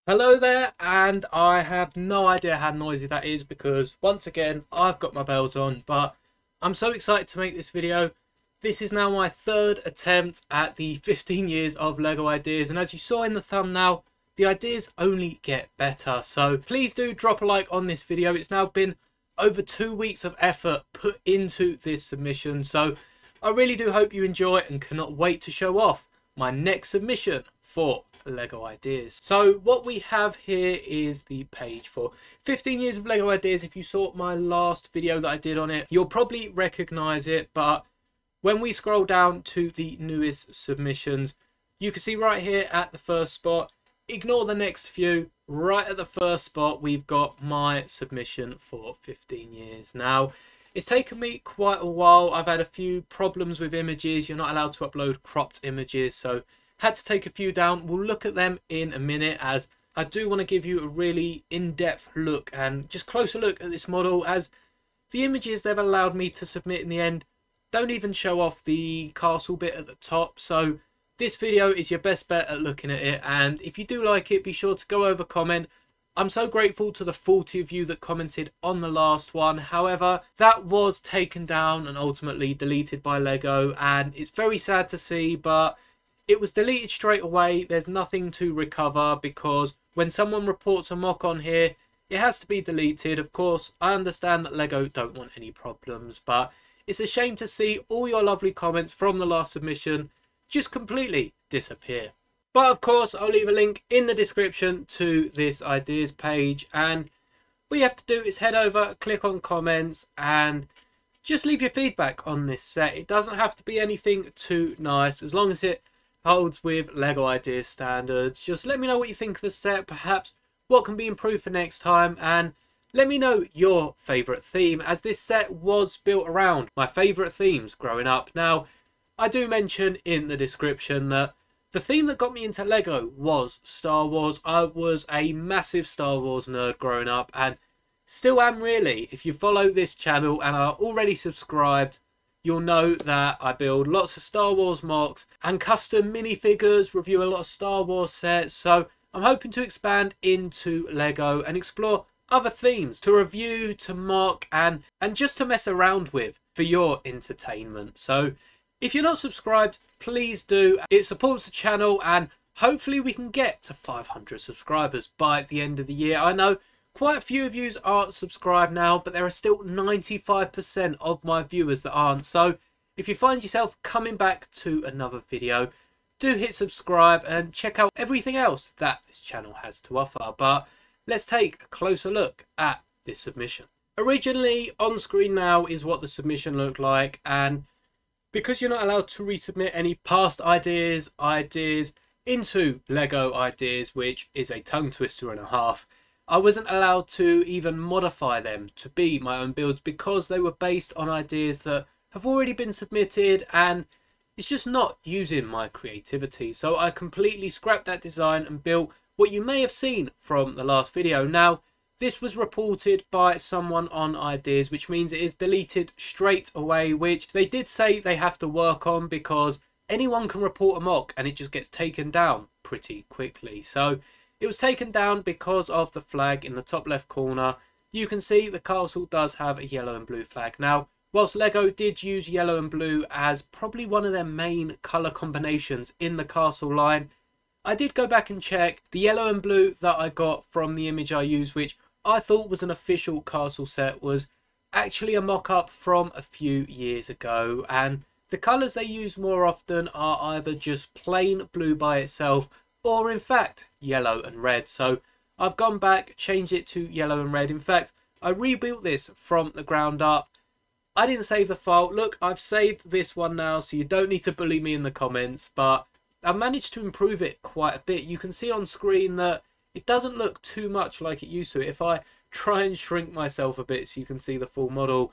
Hello there, and I have no idea how noisy that is because once again I've got my bells on, but I'm so excited to make this video. This is now my third attempt at the 15 years of LEGO ideas, and as you saw in the thumbnail, the ideas only get better. So please do drop a like on this video. It's now been over 2 weeks of effort put into this submission, so I really do hope you enjoy it and cannot wait to show off my next submission for LEGO ideas. So what we have here is the page for 15 years of LEGO ideas. If you saw my last video that I did on it, you'll probably recognize it, but when we scroll down to the newest submissions, you can see right here at the first spot, ignore the next few, right at the first spot we've got my submission for 15 years. Now it's taken me quite a while. I've had a few problems with images. You're not allowed to upload cropped images, so had to take a few down. We'll look at them in a minute, as I do want to give you a really in-depth look and just closer look at this model, as the images they've allowed me to submit in the end don't even show off the castle bit at the top. So this video is your best bet at looking at it, and if you do like it, be sure to go over, comment. I'm so grateful to the 40 of you that commented on the last one. However, that was taken down and ultimately deleted by LEGO, and it's very sad to see, but it was deleted straight away. There's nothing to recover, because when someone reports a mock on here, it has to be deleted. Of course, I understand that LEGO don't want any problems, but it's a shame to see all your lovely comments from the last submission just completely disappear. But of course, I'll leave a link in the description to this ideas page, and all you have to do is head over, click on comments, and just leave your feedback on this set. It doesn't have to be anything too nice, as long as it holds with LEGO ideas standards. Just let me know what you think of the set, perhaps what can be improved for next time, and let me know your favourite theme, as this set was built around my favourite themes growing up. Now, I do mention in the description that the theme that got me into LEGO was Star Wars. I was a massive Star Wars nerd growing up, and still am really. If you follow this channel and are already subscribed, you'll know that I build lots of Star Wars mocks and custom minifigures, review a lot of Star Wars sets. So I'm hoping to expand into LEGO and explore other themes to review, to mock, and just to mess around with for your entertainment. So if you're not subscribed, please do. It supports the channel, and hopefully we can get to 500 subscribers by the end of the year. I know quite a few of you are subscribed now, but there are still 95% of my viewers that aren't. So if you find yourself coming back to another video, do hit subscribe and check out everything else that this channel has to offer. But let's take a closer look at this submission. Originally, on screen now is what the submission looked like, and because you're not allowed to resubmit any past ideas into LEGO ideas, which is a tongue twister and a half, I wasn't allowed to even modify them to be my own builds, because they were based on ideas that have already been submitted, and it's just not using my creativity. So I completely scrapped that design and built what you may have seen from the last video. Now, this was reported by someone on ideas, which means it is deleted straight away, which they did say they have to work on, because anyone can report a mock and it just gets taken down pretty quickly. So it was taken down because of the flag in the top left corner. You can see the castle does have a yellow and blue flag. Now, whilst LEGO did use yellow and blue as probably one of their main colour combinations in the castle line, I did go back and check. The yellow and blue that I got from the image I used, which I thought was an official castle set, was actually a mock-up from a few years ago, and the colours they use more often are either just plain blue by itself, or in fact yellow and red. So I've gone back, changed it to yellow and red. In fact, I rebuilt this from the ground up. I didn't save the file. Look, I've saved this one now, so you don't need to bully me in the comments, but I've managed to improve it quite a bit. You can see on screen that it doesn't look too much like it used to. If I try and shrink myself a bit so you can see the full model,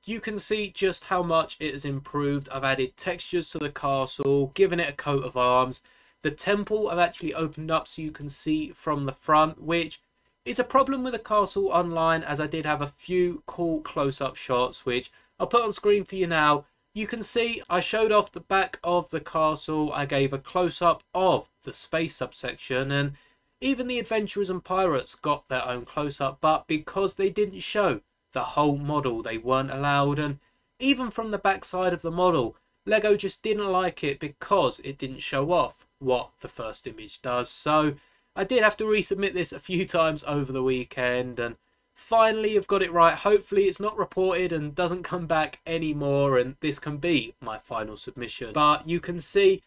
you can see just how much it has improved. I've added textures to the castle, given it a coat of arms. The temple I've actually opened up so you can see from the front, which is a problem with the castle online, as I did have a few cool close-up shots, which I'll put on screen for you now. You can see I showed off the back of the castle. I gave a close-up of the space subsection, and Even the adventurers and pirates got their own close-up, but because they didn't show the whole model, they weren't allowed. And even from the backside of the model, Lego just didn't like it because it didn't show off what the first image does. So I did have to resubmit this a few times over the weekend, and finally I've got it right. Hopefully it's not reported and doesn't come back anymore, and this can be my final submission. But you can see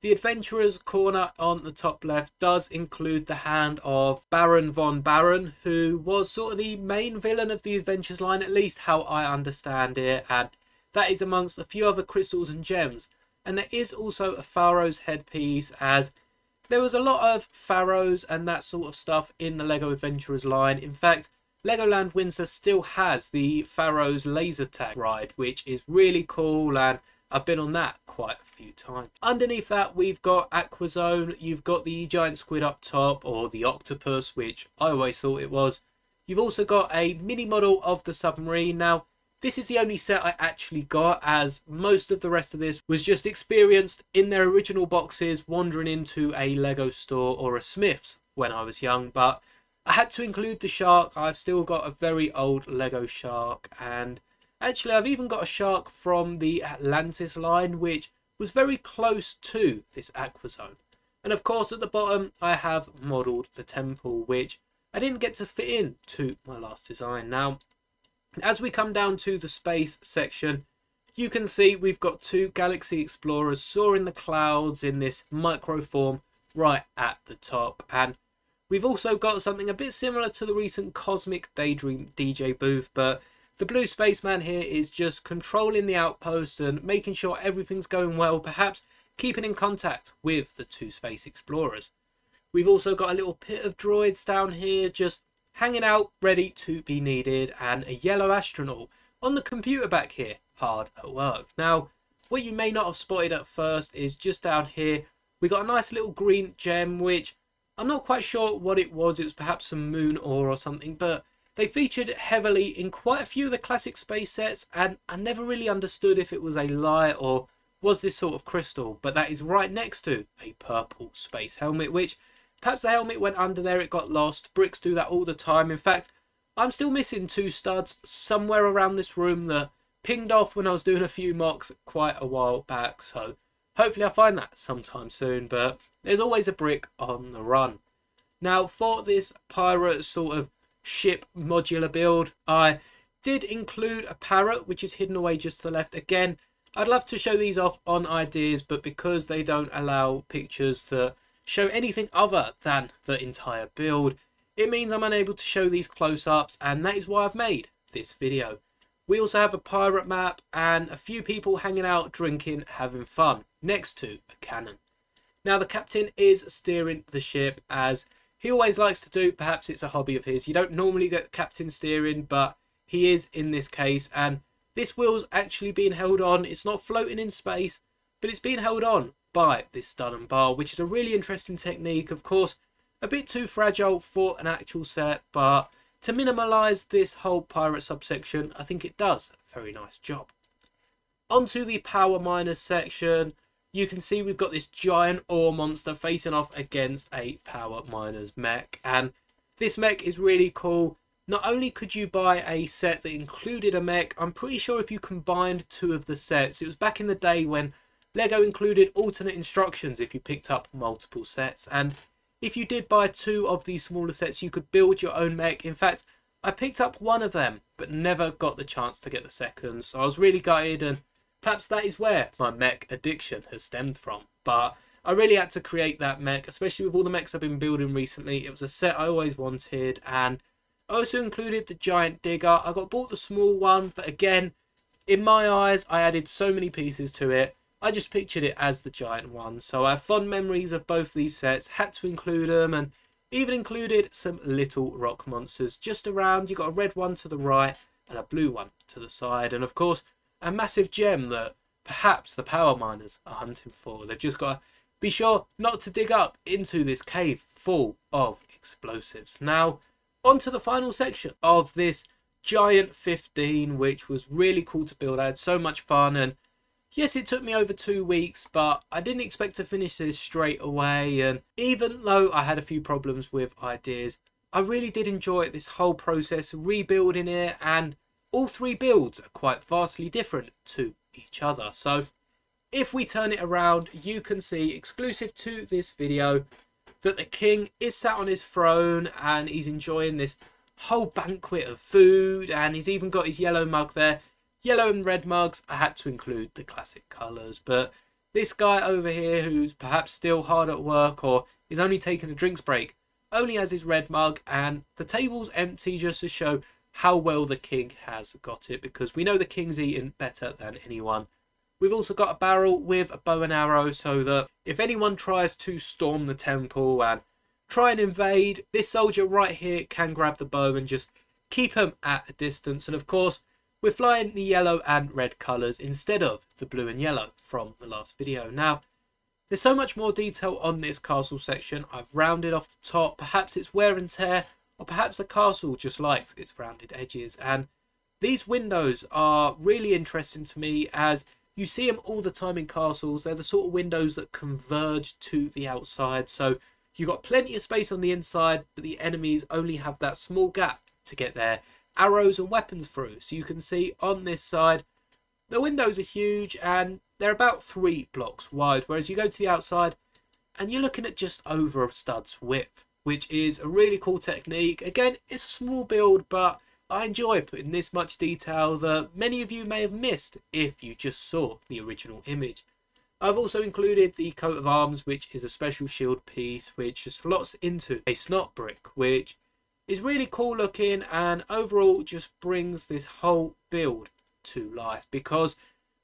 the adventurer's corner on the top left does include the hand of Baron von Barron, who was sort of the main villain of the Adventures line, at least how I understand it, and that is amongst a few other crystals and gems. And there is also a Pharaoh's headpiece, as there was a lot of pharaohs and that sort of stuff in the Lego Adventurers line. In fact, Legoland Windsor still has the Pharaoh's laser tag ride, which is really cool, and I've been on that quite a few times. Underneath that, we've got Aquazone. You've got the giant squid up top, or the octopus, which I always thought it was. You've also got a mini model of the submarine. Now, this is the only set I actually got, as most of the rest of this was just experienced in their original boxes wandering into a Lego store or a Smith's when I was young. But I had to include the shark. I've still got a very old Lego shark, and actually I've even got a shark from the Atlantis line, which was very close to this Aquazone. And of course at the bottom I have modelled the temple, which I didn't get to fit in to my last design. Now, as we come down to the space section, you can see we've got two Galaxy Explorers soaring the clouds in this micro form right at the top. And we've also got something a bit similar to the recent Cosmic Daydream DJ booth, but the blue spaceman here is just controlling the outpost and making sure everything's going well, perhaps keeping in contact with the two space explorers. We've also got a little pit of droids down here just hanging out, ready to be needed, and a yellow astronaut on the computer back here, hard at work. Now, what you may not have spotted at first is just down here, we got a nice little green gem, which I'm not quite sure what it was. It was perhaps some moon ore or something, but they featured heavily in quite a few of the classic space sets, and I never really understood if it was a lie or was this sort of crystal. But that is right next to a purple space helmet, which perhaps the helmet went under there, it got lost. Bricks do that all the time. In fact, I'm still missing two studs somewhere around this room that pinged off when I was doing a few mocks quite a while back. So hopefully I'll find that sometime soon, but there's always a brick on the run. Now, for this pirate sort of ship modular build, I did include a parrot, which is hidden away just to the left. Again, I'd love to show these off on ideas, but because they don't allow pictures that show anything other than the entire build, it means I'm unable to show these close-ups, and that is why I've made this video. We also have a pirate map and a few people hanging out, drinking, having fun next to a cannon. Now, the captain is steering the ship, as he always likes to do. Perhaps it's a hobby of his. You don't normally get the captain steering, but he is in this case, and this wheel's actually being held on. It's not floating in space, but it's being held on by this stud and bar, which is a really interesting technique. Of course, a bit too fragile for an actual set, but to minimalise this whole pirate subsection, I think it does a very nice job. Onto the power miners section, you can see we've got this giant ore monster facing off against a power miners mech, and this mech is really cool. Not only could you buy a set that included a mech, I'm pretty sure if you combined two of the sets, it was back in the day when Lego included alternate instructions if you picked up multiple sets, and if you did buy two of these smaller sets, you could build your own mech. In fact, I picked up one of them, but never got the chance to get the second, so I was really gutted, and perhaps that is where my mech addiction has stemmed from. But I really had to create that mech, especially with all the mechs I've been building recently. It was a set I always wanted, and I also included the giant digger. I bought the small one, but again, in my eyes, I added so many pieces to it. I just pictured it as the giant one. So I have fond memories of both these sets, had to include them, and even included some little rock monsters just around. You got a red one to the right and a blue one to the side, and of course a massive gem that perhaps the power miners are hunting for. They've just got to be sure not to dig up into this cave full of explosives. Now, onto the final section of this giant 15, which was really cool to build. I had so much fun, and Yes, it took me over 2 weeks, but I didn't expect to finish this straight away, and even though I had a few problems with ideas, I really did enjoy this whole process of rebuilding it, and all 3 builds are quite vastly different to each other. So if we turn it around, you can see, exclusive to this video, that the king is sat on his throne and he's enjoying this whole banquet of food, and he's even got his yellow mug there. Yellow and red mugs, I had to include the classic colours, but this guy over here, who's perhaps still hard at work or is only taking a drinks break, only has his red mug, and the table's empty just to show how well the king has got it, because we know the king's eating better than anyone. We've also got a barrel with a bow and arrow, so that if anyone tries to storm the temple and try and invade, this soldier right here can grab the bow and just keep him at a distance. And of course, we're flying the yellow and red colours instead of the blue and yellow from the last video. Now, there's so much more detail on this castle section. I've rounded off the top. Perhaps it's wear and tear, or perhaps the castle just likes its rounded edges. And these windows are really interesting to me, as you see them all the time in castles. They're the sort of windows that converge to the outside. So you've got plenty of space on the inside, but the enemies only have that small gap to get their arrows and weapons through. So you can see on this side, the windows are huge and they're about 3 blocks wide. Whereas you go to the outside and you're looking at just over a stud's width, which is a really cool technique. Again, it's a small build, but I enjoy putting this much detail that many of you may have missed if you just saw the original image. I've also included the coat of arms, which is a special shield piece which just slots into a snot brick, which is really cool looking and overall just brings this whole build to life, because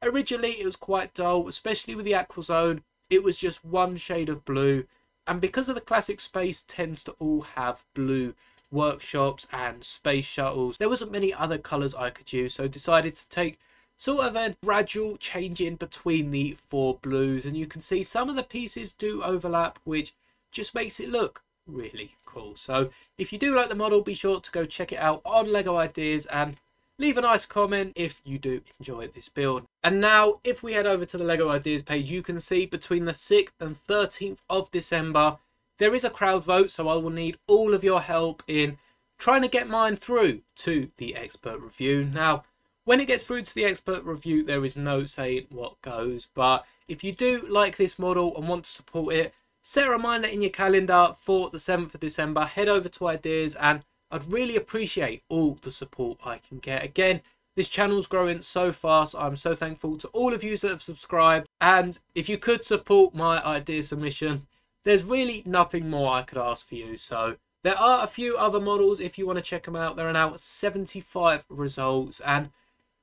originally it was quite dull, especially with the aqua zone. It was just one shade of blue, and because of the classic space tends to all have blue workshops and space shuttles, there wasn't many other colours I could use, so decided to take sort of a gradual change in between the 4 blues, and you can see some of the pieces do overlap, which just makes it look really cool. So if you do like the model, be sure to go check it out on Lego Ideas and leave a nice comment if you do enjoy this build. And now if we head over to the Lego Ideas page, you can see between the 6th and 13th of December there is a crowd vote, so I will need all of your help in trying to get mine through to the expert review. Now when it gets through to the expert review, there is no saying what goes, but if you do like this model and want to support it, set a reminder in your calendar for the 7th of December. Head over to Ideas, and I'd really appreciate all the support I can get. Again, this channel's growing so fast. I'm so thankful to all of you that have subscribed. And if you could support my idea submission, there's really nothing more I could ask for you. So there are a few other models if you want to check them out. There are now 75 results. And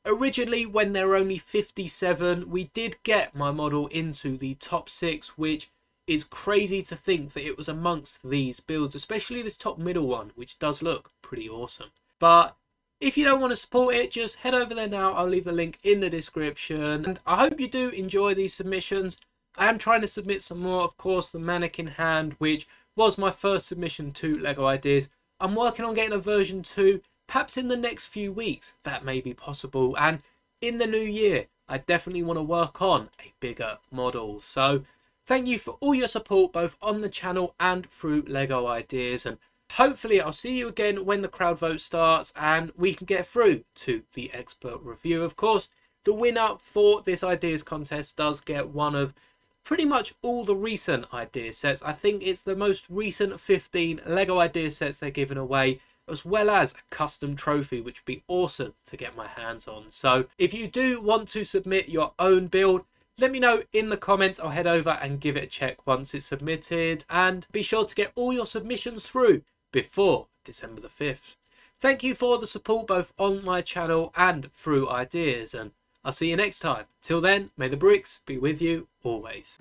originally, when there were only 57, we did get my model into the top 6, which is crazy to think that it was amongst these builds, especially this top middle one, which does look pretty awesome. But if you don't want to support it, just head over there now. I'll leave the link in the description. And I hope you do enjoy these submissions. I am trying to submit some more. Of course, the mannequin hand, which was my first submission to Lego Ideas. I'm working on getting a version 2, perhaps in the next few weeks. That may be possible. And in the new year, I definitely want to work on a bigger model. So thank you for all your support, both on the channel and through Lego Ideas. And hopefully I'll see you again when the crowd vote starts and we can get through to the expert review. Of course, the winner for this ideas contest does get one of pretty much all the recent idea sets. I think it's the most recent 15 Lego idea sets they're giving away, as well as a custom trophy, which would be awesome to get my hands on. So if you do want to submit your own build, let me know in the comments. I'll head over and give it a check once it's submitted. And be sure to get all your submissions through before December the 5th. Thank you for the support both on my channel and through Ideas. And I'll see you next time. Till then, may the bricks be with you always.